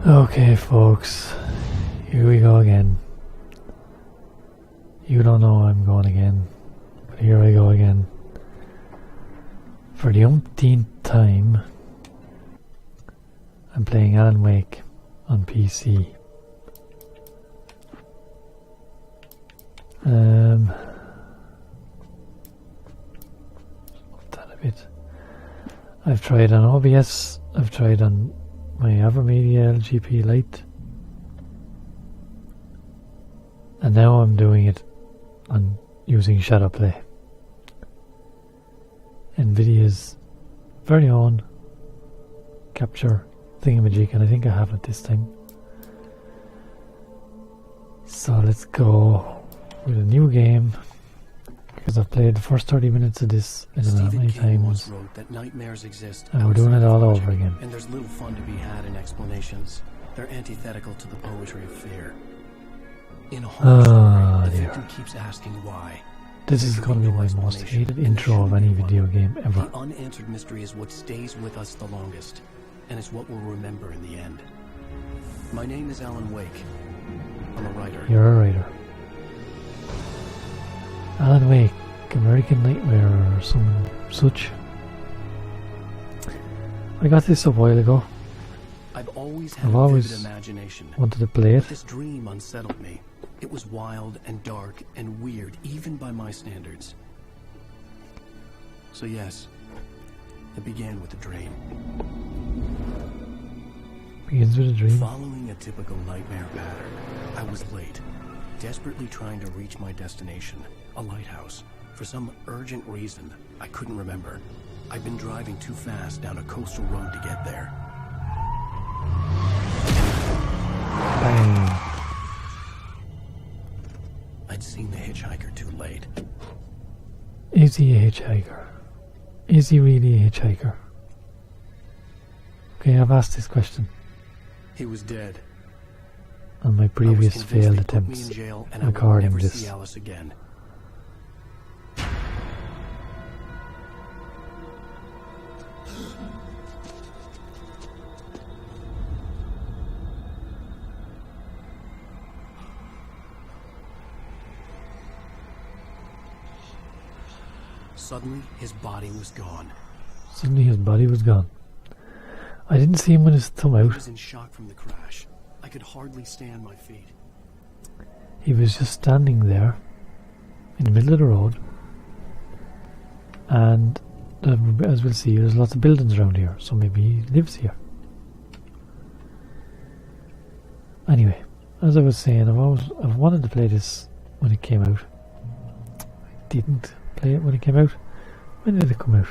Okay, folks, here we go again. You don't know I'm going again, but here I go again. For the umpteenth time, I'm playing Alan Wake on PC. That a bit. I've tried on OBS, I've tried on my AverMedia LGP Lite, and now I'm doing it on using Shadowplay, NVIDIA's very own capture thingamajig, and I think I have it this time. So let's go with a new game, because I've played the first 30 minutes of this I don't know how many times, that nightmares exist and we're doing it all over again. And there's little fun to be had in explanations. They're antithetical to the poetry of fear. In a horror story, the victim keeps asking why. This is going to be my most hated intro of any video game ever. The unanswered mystery is what stays with us the longest, and it's what we'll remember in the end. My name is Alan Wake. I'm a writer. You're a writer. Alan Wake, American Nightmare or some such. I got this a while ago. I've always had a vivid imagination. Wanted to play it. This dream unsettled me. It was wild and dark and weird, even by my standards. So yes, it began with a dream. Begins with a dream. Following a typical nightmare pattern, I was late, desperately trying to reach my destination, a lighthouse. For some urgent reason, I couldn't remember. I'd been driving too fast down a coastal road to get there. Bang. I'd seen the hitchhiker too late. Is he a hitchhiker? Is he really a hitchhiker? Okay, I've asked this question He was dead. on my previous failed attempts recording this. See Alice again. Suddenly, his body was gone. Suddenly his body was gone. I didn't see him with his thumb out. I was in shock from the crash. I could hardly stand my feet. He was just standing there in the middle of the road, and as we'll see, there's lots of buildings around here, so maybe he lives here. Anyway, as I was saying, I've wanted to play this when it came out. I didn't play it when it came out. When did it come out?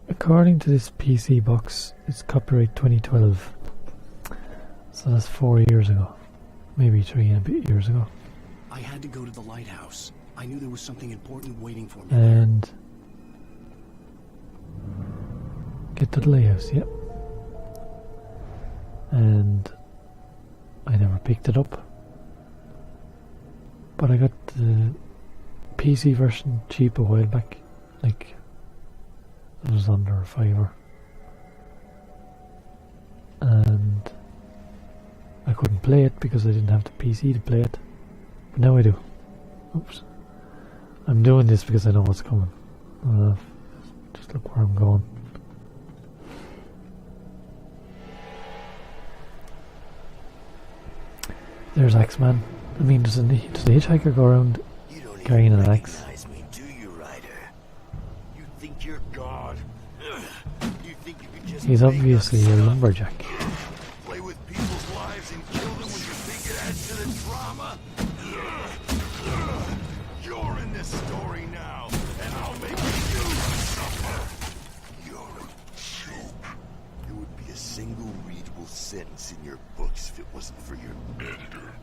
According to this PC box, it's copyright 2012. So that's 4 years ago. Maybe 3 and a bit years ago. I had to go to the lighthouse. I knew there was something important waiting for me. And get to the lighthouse, yep. And I never picked it up. But I got the PC version cheap a while back. Like, it was under a $5. And I couldn't play it because I didn't have the PC to play it. But now I do. Oops. I'm doing this because I know what's coming. Just look where I'm going. There's Axeman. I mean, does the hitchhiker go around carrying an axe? Me, do you, Ryder? You think you're God? You think you can just He's obviously a lumberjack. play with people's lives and kill them when you think it adds to the drama? You're in this story now, and I'll make you suffer. You're a joke. There would be a single readable sentence in your books if it wasn't for your editor.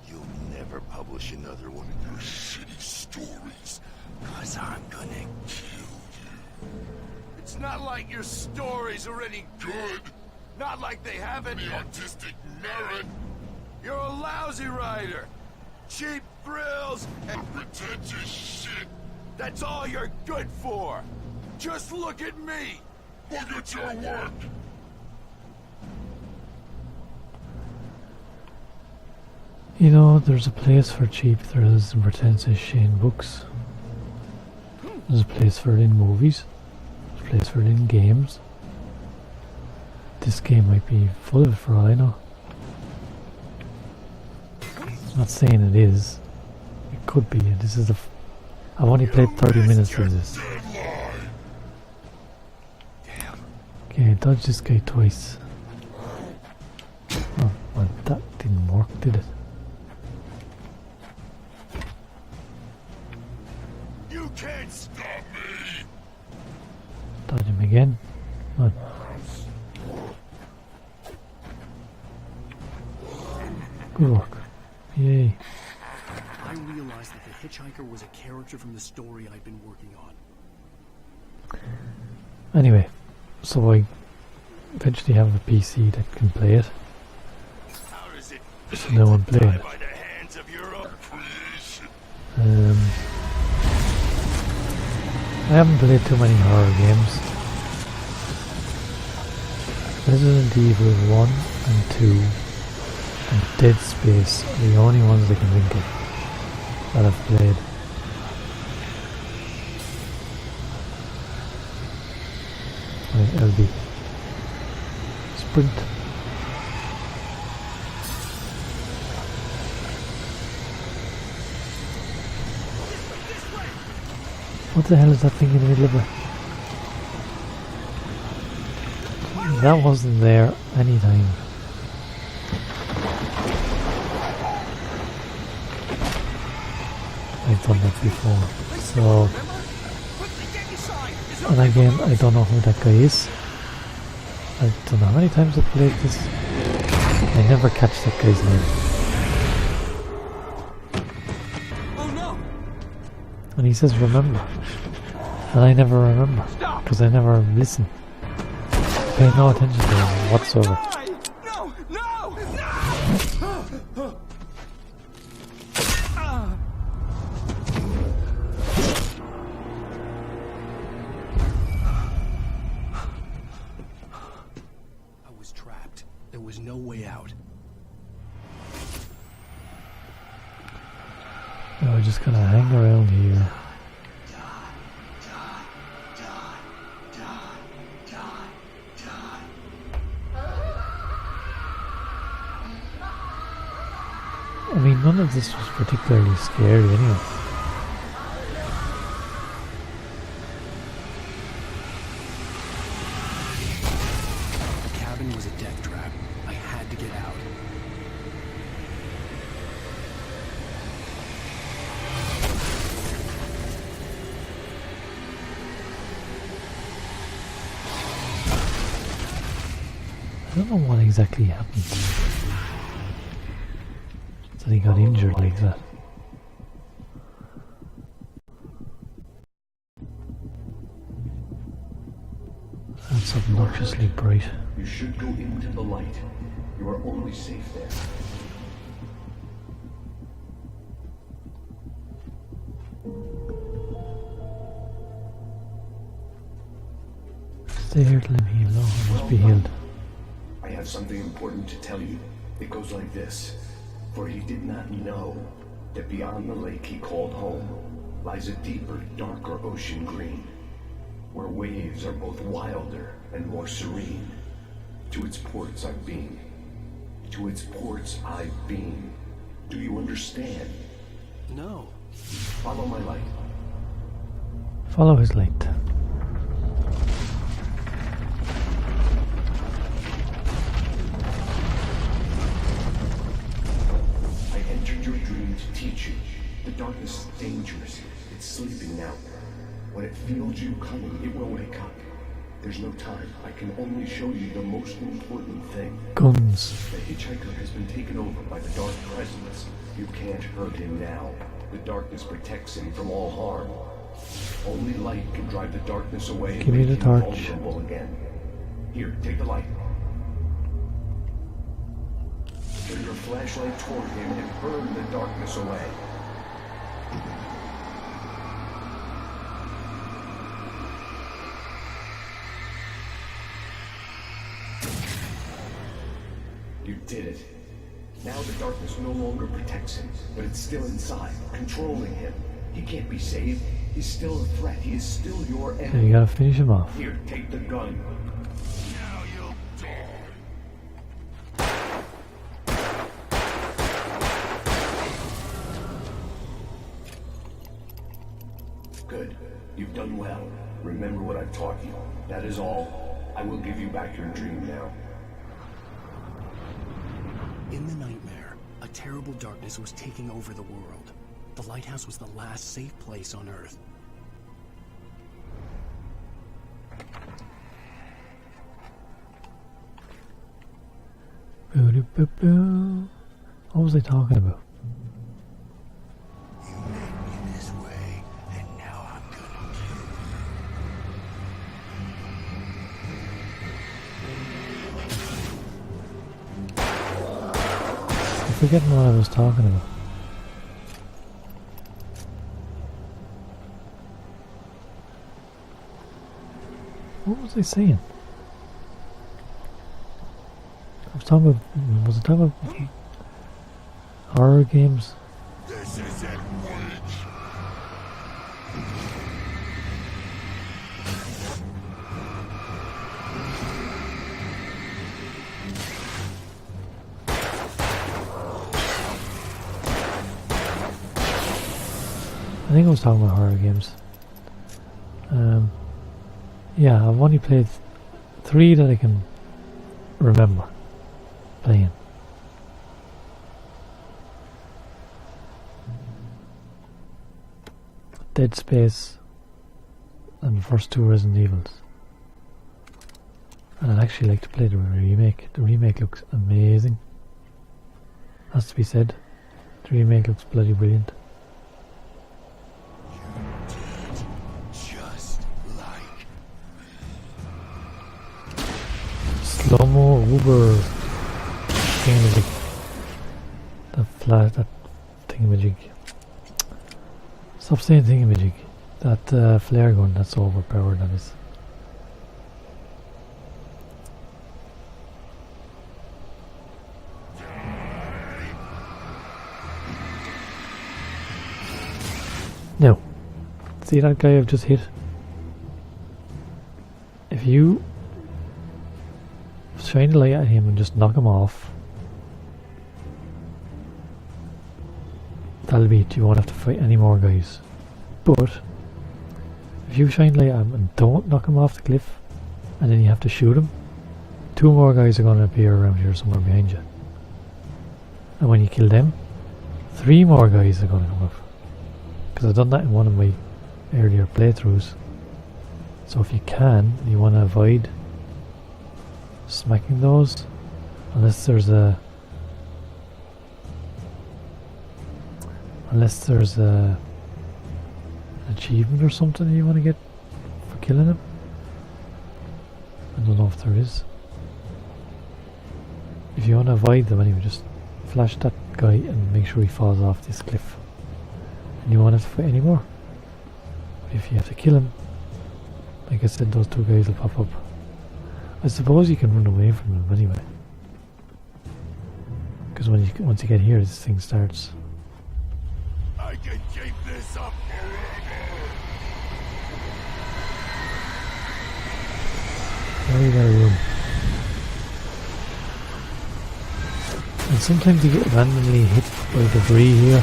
You'll never publish another one of your shitty stories, 'cause I'm gonna kill you. It's not like your stories are any good. Not like they have any artistic merit. You're a lousy writer. Cheap thrills and pretentious shit. That's all you're good for. Just look at me. Forget your work! You know, there's a place for cheap thrills in Pretentious Shane books. There's a place for it in movies. There's a place for it in games. This game might be full of it for all I know. I'm not saying it is. It could be. This is I've only played 30 minutes of this. Okay, I dodged this guy twice. Oh, well, that didn't work, did it? You can't stop me! Dodge him again. Oh. Good work. Yay. I realized that the hitchhiker was a character from the story I'd been working on. Anyway, so I eventually have a PC that can play it. How does it So no one playing it. by the hands of your own creation? I haven't played too many horror games. Resident Evil 1 and 2 and Dead Space are the only ones I can think of that I've played. Right, LB. Sprint. What the hell is that thing in the middle of it? That wasn't there anytime. I've done that before. So, and again, I don't know who that guy is. I don't know how many times I've played this. I never catch that guy's name. And he says remember. And I never remember. Because I never listen. Pay no attention to him whatsoever. No! No! No! I was trapped. There was no way out. No, we're just gonna hang around here. I mean, none of this was particularly scary anyway. The cabin was a death trap. I had to get out. I don't know what exactly happened. That he got injured like that. That's obnoxiously bright. You should go into the light. You are only safe there. Stay here to let me heal. No, I must be healed. I have something important to tell you. It goes like this. For he did not know that beyond the lake he called home lies a deeper, darker ocean green, where waves are both wilder and more serene. To its ports I've been. To its ports I've been. Do you understand? No. Follow my light. Follow his light. I entered your dream to teach you. The darkness is dangerous. It's sleeping now. When it feels you coming, it will wake up. There's no time. I can only show you the most important thing. Guns. The hitchhiker has been taken over by the dark presence. You can't hurt him now. The darkness protects him from all harm. Only light can drive the darkness away and Give me make the him torch. vulnerable again. Here, take the light. Turn your flashlight toward him and burn the darkness away. did it. Now the darkness no longer protects him, but it's still inside, controlling him. He can't be saved. He's still a threat. He is still your So enemy. you gotta finish him off. Here, take the gun. Now you'll die. Good. You've done well. Remember what I've taught you. That is all. I will give you back your dream now. In the nightmare, a terrible darkness was taking over the world. The lighthouse was the last safe place on Earth. Boo-doo-boo-boo. What was I talking about? You made me this way, and now I'm gonna kill I'm forgetting what I was talking about. What was I saying? I was talking about, was it talking about horror games? you. This is it, witch. I think I was talking about horror games. Yeah, I've only played 3 that I can remember playing. Dead Space and the first 2 Resident Evils. And I'd actually like to play the remake. The remake looks amazing. Has to be said. The remake looks bloody brilliant. Just like Slow-mo Uber thingamajig. That thingamajig. Stop saying thingamajig. That flare gun, that's overpowered, that is. Now, see that guy I've just hit? If you shine the light at him and just knock him off, that'll be it. You won't have to fight any more guys. But if you shine light at him and don't knock him off the cliff, and then you have to shoot him, 2 more guys are going to appear around here somewhere behind you. And when you kill them, 3 more guys are going to come up. Because I've done that in one of my earlier playthroughs. So if you can, you want to avoid smacking those, unless there's an achievement or something you want to get for killing him. I don't know if there is. If you want to avoid them anyway, just flash that guy and make sure he falls off this cliff. And you won't have to fight anymore. But if you have to kill him, like I said, those 2 guys will pop up. I suppose you can run away from them anyway. Because once you get here, this thing starts. I can keep this up forever. Now you got a room. And sometimes you get randomly hit by debris here.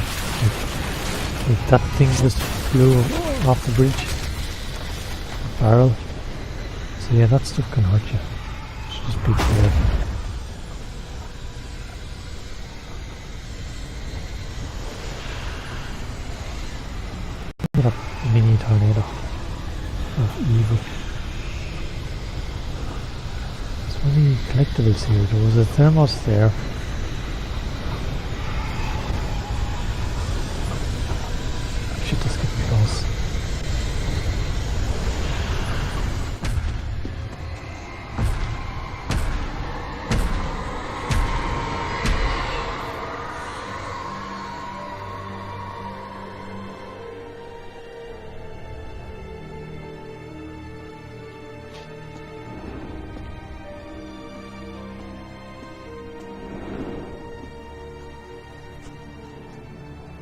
Like that thing just flew off the bridge. Barrel. So yeah, that stuff can hurt you. Should just be careful. Look at that mini tornado of evil. There's many collectibles here. There was a thermos there. Should just get close.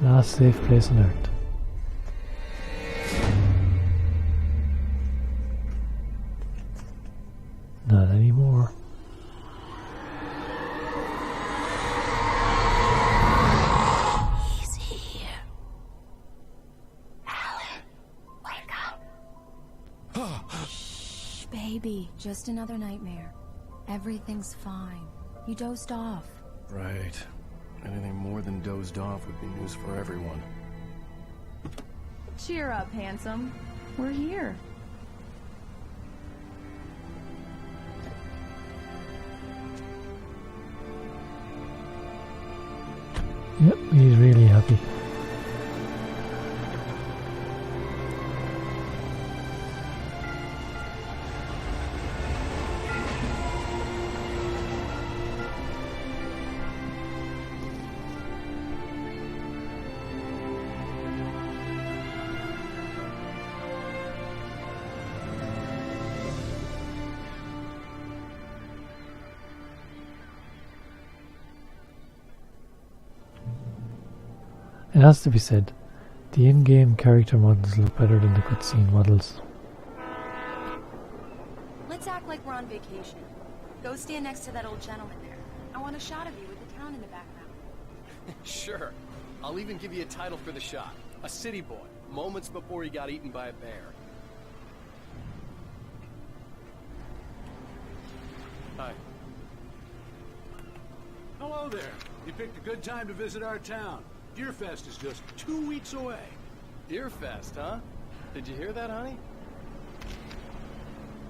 Last safe place on Earth. Not anymore. He's here. Alan, wake up. Shh, baby. Just another nightmare. Everything's fine. You dozed off. Right. Anything more than dozed off would be news for everyone. Cheer up, handsome. We're here. Yep, he's really happy. It has to be said, the in-game character models look better than the cutscene models. Let's act like we're on vacation. Go stand next to that old gentleman there. I want a shot of you with the town in the background. Sure. I'll even give you a title for the shot. A city boy, moments before he got eaten by a bear. Hi. Hello there. You picked a good time to visit our town. Deerfest is just 2 weeks away. Deerfest, huh? Did you hear that, honey?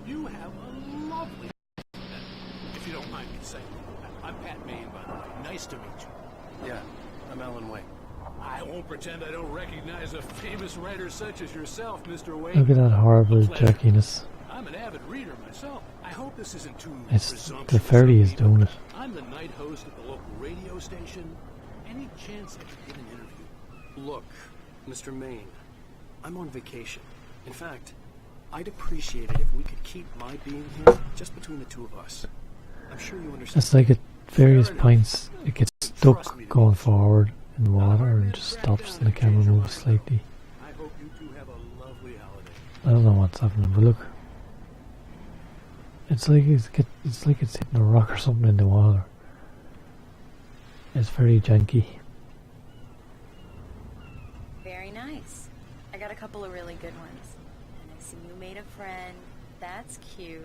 You have a lovely... If you don't mind me saying. I'm Pat Maine, by the way. Nice to meet you. Yeah, I'm Alan Wake. I won't pretend I don't recognize a famous writer such as yourself, Mr. Wake. Look at that horrible jerkiness. I'm an avid reader myself. I hope this isn't too It's presumptuous. the ferry is of me, doing but it. I'm the night host at the local radio station. Any chance I could get an interview? Look, Mr. Maine, I'm on vacation. In fact, I'd appreciate it if we could keep my being here just between the two of us. I'm sure you understand. It's like at various points it gets stuck going forward in the water and just stops and the camera moves slightly. I hope you two have a lovely holiday. I don't know what's happening, but look. It's like it's hitting a rock or something in the water. It's very janky. Very nice. I got a couple of really good ones. And I see you made a friend. That's cute.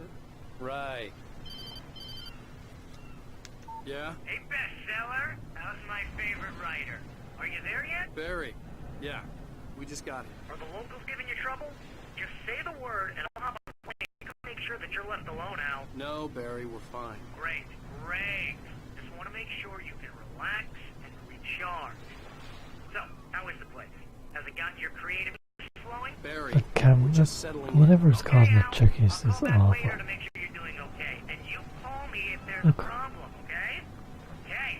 Right. Yeah? Hey, bestseller, how's my favorite writer? Are you there yet? Barry. Yeah. We just got here. Are the locals giving you trouble? Just say the word and I'll hop on the plane and come make sure that you're left alone, Al. No, Barry, we're fine. Great, great. Just want to make sure you can relax and recharge. So, how is the place? Has it gotten your creative flowing? Barry, The camera, we're just settling in. whatever is causing Al, that jerkiness I'll is call back awful. later to make sure you're doing okay. And you call me if there's Look. a problem, okay? Okay.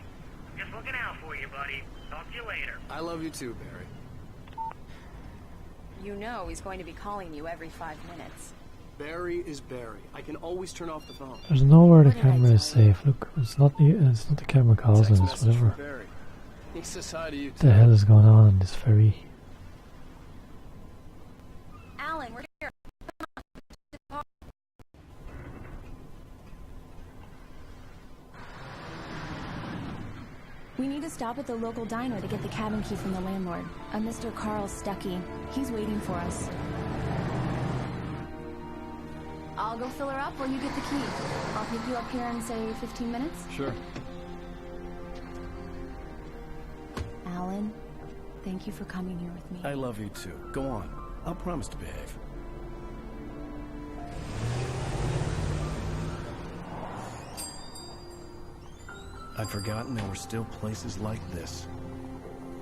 Just looking out for you, buddy. Talk to you later. I love you too, Barry. You know he's going to be calling you every 5 minutes. Barry is Barry. I can always turn off the phone. There's nowhere the What did I camera is tell you? safe. Look, it's not the camera causing Text this. message from Whatever Barry. He says hi to you the too. hell is going on this ferry? Alan, we're here. We need to stop at the local diner to get the cabin key from the landlord, a Mr. Carl Stuckey. He's waiting for us. I'll go fill her up while you get the key. I'll pick you up here in, say, 15 minutes. Sure. Alan, thank you for coming here with me. I love you too. Go on. I'll promise to behave. I'd forgotten there were still places like this.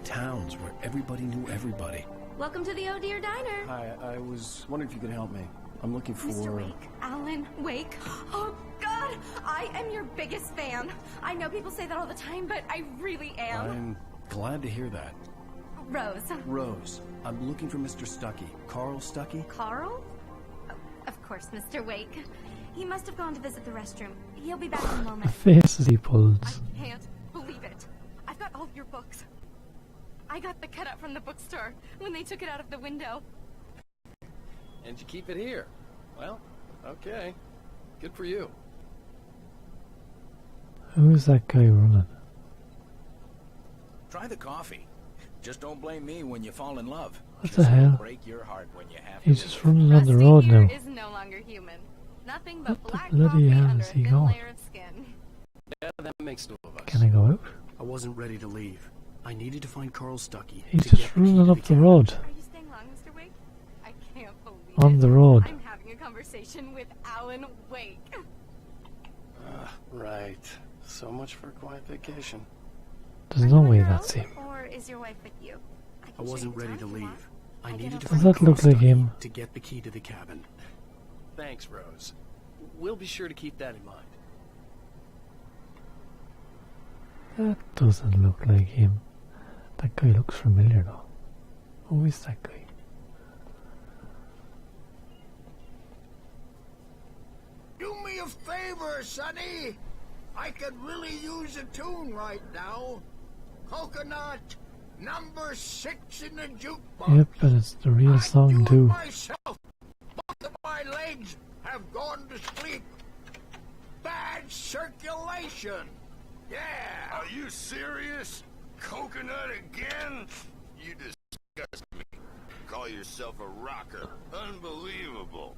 Towns where everybody knew everybody. Welcome to the Oh Dear Diner. Hi, I was wondering if you could help me. I'm looking for... Mr. Wake. Alan Wake. Oh, God! I am your biggest fan. I know people say that all the time, but I really am. I'm glad to hear that. Rose. Rose, I'm looking for Mr. Stuckey. Carl Stuckey? Carl? Oh, of course, Mr. Wake. He must have gone to visit the restroom. He'll be back in a The moment. faces he pulls. I can't believe it. I've got all of your books. I got the cutout from the bookstore when they took it out of the window. And you keep it here. Well, okay. Good for you. Who is that guy running? Try the coffee. Just don't blame me when you fall in love. What the hell? Break your heart when you have He's to just live. running on the road now. Is no longer human. Nothing but What the black bloody coffee hell under is a he thin going? layer of skin. Yeah, that makes two of us. Can I go out? I wasn't ready to leave. I needed to find Carl Stuckey. He's to just get the key running to up the road. Are you staying long, Mr. Wake? I can't believe On it. the road. I'm having a conversation with Alan Wake. Right. So much for a quiet vacation. There's no way that's him. Or is your wife with you? I wasn't ready to leave. I needed to Does find that Carl look like Stuckey him? to get the key to the cabin. Thanks, Rose. We'll be sure to keep that in mind. That doesn't look like him. That guy looks familiar though. Who is that guy? Do me a favor, Sonny. I could really use a tune right now. Coconut, number 6 in the jukebox. Yep, and it's the real song too. Myself, both of my legs have gone to sleep. Bad circulation. Yeah. Are you serious? Coconut again? You disgust me. Call yourself a rocker. Unbelievable.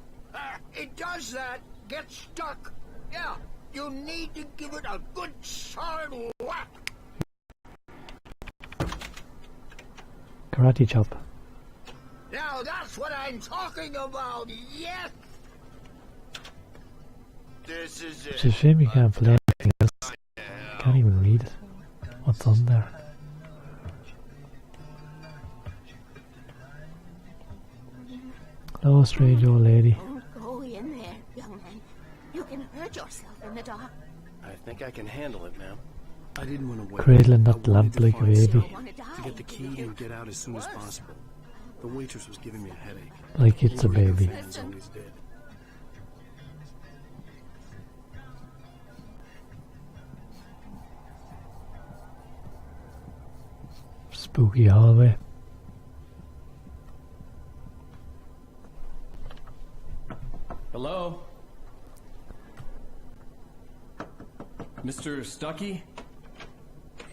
It does that. Get stuck. Yeah. You need to give it a good solid whack. Karate chop. Now that's what I'm talking about. Yes. This is It's a shame you can't play anything else. Can't even read it. What's on there? Hello, strange old lady. Don't go in there, young man. You can hurt yourself in the dark. I think I can handle it, ma'am. I didn't want to wait. Cradling I that wanted lamp to like a find baby. someone to get the key and get out as soon as possible. The waitress was giving me a headache. Like it's a Laker baby. fans always did. Spooky hallway. Hello? Mr. Stuckey?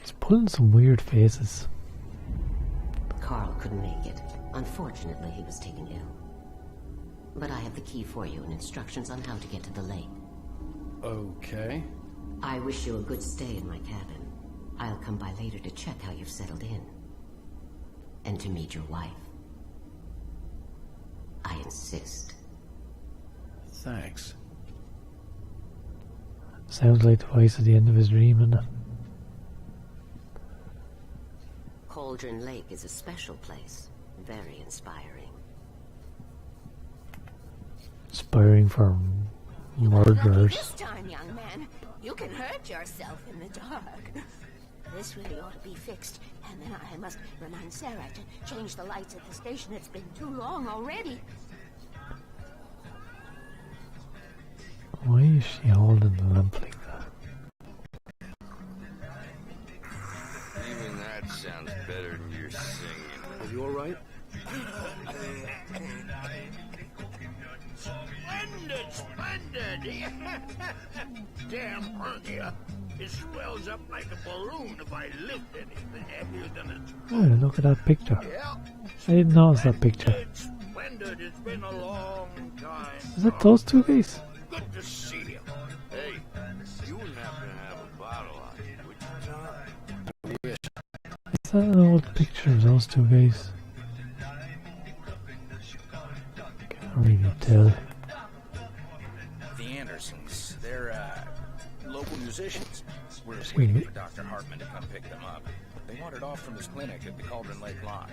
He's pulling some weird faces. Carl couldn't make it. Unfortunately, he was taken ill. But I have the key for you and instructions on how to get to the lake. Okay. I wish you a good stay in my cabin. I'll come by later to check how you've settled in. And to meet your wife. I insist. Thanks. Sounds like the voice at the end of his dream, isn't it? Cauldron Lake is a special place. Very inspiring. Inspiring for murderers. This time, young man, you can hurt yourself in the dark. This really ought to be fixed, and then I must remind Sarah to change the lights at the station. It's been too long already. Why is she holding the lamp like that? Even that sounds better than your singing. Are you alright? Splendid, splendid. Damn hernia. It swells up like a balloon if I lift anything heavier than it. Oh, look at that picture. Yeah. I didn't notice that picture. Splendid. It's been a long time. Is that those two guys? Good to see you. Hey, you wouldn't happen to have a bottle on you, would you, Tom? Is that an old picture of those two guys? Can't really tell. The Andersons, they're, local musicians. We're just waiting for Dr. Hartman to come pick them up. They wandered off from his clinic at the Cauldron Lake Lodge.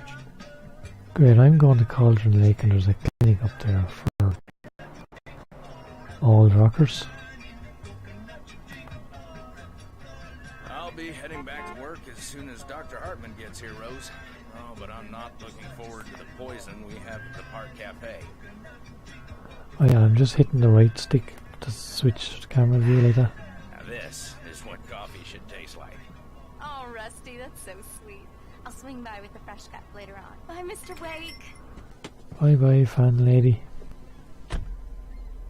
Great, I'm going to Cauldron Lake and there's a clinic up there for old rockers. I'll be heading back to work as soon as Dr. Hartman gets here, Rose. Oh, but I'm not looking forward to the poison we have at the Park Cafe. Oh yeah, I'm just hitting the right stick to switch the camera view like that. Now this is what coffee should taste like. Oh, Rusty, that's so sweet. I'll swing by with the fresh cut later on. Bye, Mr. Wake. Bye bye, fan lady.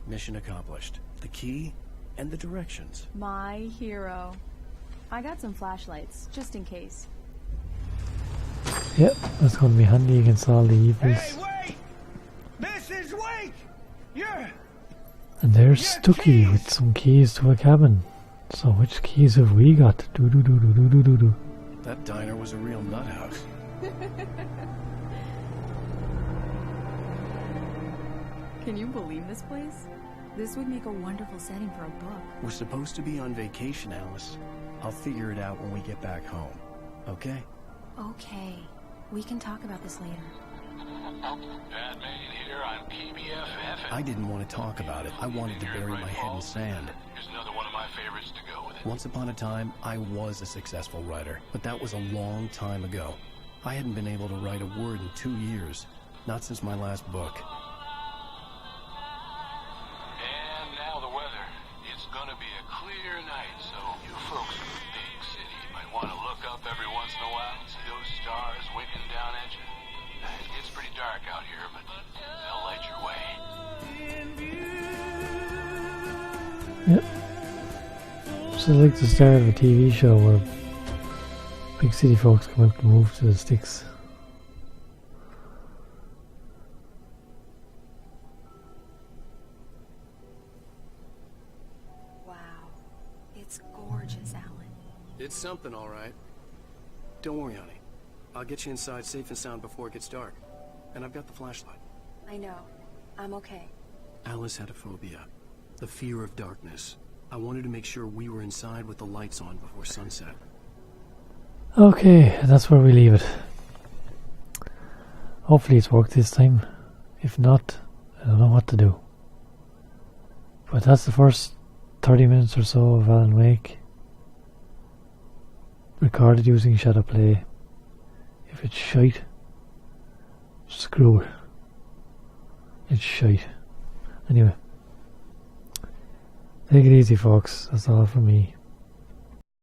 Mission accomplished. The key and the directions. My hero. I got some flashlights, just in case. Yep, that's going to be handy against all the evils. Hey, wait! Mrs. Wake! You're... And there's Stucky with some keys to a cabin. So which keys have we got? Do. That diner was a real nut house. Can you believe this place? This would make a wonderful setting for a book. We're supposed to be on vacation, Alice. I'll figure it out when we get back home. Okay? Okay. We can talk about this later. Batman here on PBFF. I didn't want to talk about it. I wanted to bury my head in sand. Here's another one of my favorites to go with it. Once upon a time, I was a successful writer, but that was a long time ago. I hadn't been able to write a word in 2 years. Not since my last book. And now the weather. It's gonna be a clear night, so you folks in the big city might want to look up every once in a while and see those stars winking down at you. It gets pretty dark out here, but they'll light your way. Yep. So like the start of a TV show where big city folks come out to move to the sticks. Wow. It's gorgeous, Alan. It's something, all right. Don't worry, honey. I'll get you inside safe and sound before it gets dark. And I've got the flashlight. I know. I'm okay. Alice had a phobia. The fear of darkness. I wanted to make sure we were inside with the lights on before sunset. Okay, that's where we leave it. Hopefully it's worked this time. If not, I don't know what to do. But that's the first 30 minutes or so of Alan Wake. Recorded using Shadowplay. If it's shite, screw it. It's shite. Anyway. Take it easy, folks. That's all from me.